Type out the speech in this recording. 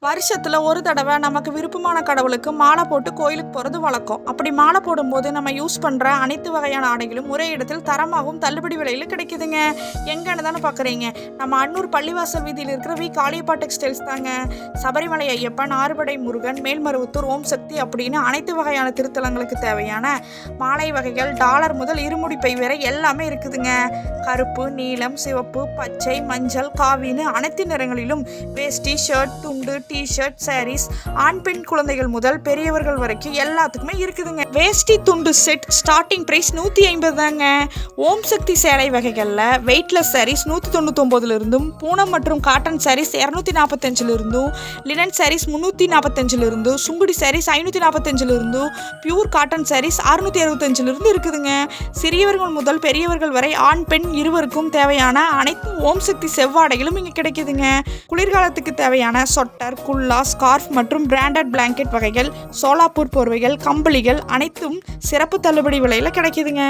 வருஷத்துல ஒரு தடவை நமக்கு விருப்பமான கடவுளுக்கு மாலை போட்டு கோயிலுக்கு போகிறது வழக்கம். அப்படி மாலை போடும்போது நம்ம யூஸ் பண்ணுற அனைத்து வகையான ஆடைகளும் ஒரே இடத்தில் தரமாகவும் தள்ளுபடி விலையில் கிடைக்குதுங்க. எங்கன்னு தானே பார்க்குறீங்க, நம்ம அன்னூர் பள்ளிவாசல் வீதியில் இருக்கிற காளியப்பா டெக்ஸ்டைல்ஸ் தாங்க. சபரிமலை ஐயப்பன், ஆறுபடை முருகன், மேல்மருவத்தூர், ஓம் சக்தி அப்படின்னு அனைத்து வகையான திருத்தலங்களுக்கு தேவையான மாலை வகைகள் டாலர் முதல் இருமுடி பை வரை எல்லாமே இருக்குதுங்க. கருப்பு, நீலம், சிவப்பு, பச்சை, மஞ்சள், காவின்னு அனைத்து நிறங்களிலும் வேஷ்டி, ஷர்ட், துண்டு, டிஷர்ட், சாரீஸ், ஆண் பெண் குழந்தைகள் முதல் பெரியவர்கள் வரைக்கும் எல்லாத்துக்குமே இருக்குதுங்க. வேஷ்டி துண்டு செட் ஸ்டார்டிங் பிரைஸ் 150 தாங்க. ஓம் சக்தி சேலை வகைகளில் வெயிட்லெஸ் சாரீஸ் 199 இருந்தும், பூனம் மற்றும் காட்டன் சாரீஸ் 245 இருந்தும், லினன் சாரீஸ் 345 இருந்தும், சுங்குடி சாரீஸ் 545 இருந்தும், பியூர் காட்டன் சாரீஸ் 665 இருந்து இருக்குதுங்க. சிறியவர்கள் முதல் பெரியவர்கள் வரை ஆண் பெண் இருவருக்கும் தேவையான அனைத்து ஓம் சக்தி செவ்வாடைகளும் இங்கே கிடைக்குதுங்க. குளிர்காலத்துக்கு தேவையான சொட்டர், குல்லா, ஸ்கார்ஃப் மற்றும் பிராண்டட் பிளாங்கெட் வகைகள், சோலாப்பூர் போர்வைகள், கம்பளிகள் அனைத்தும் சிறப்பு தள்ளுபடி விலையில் கிடைக்குதுங்க.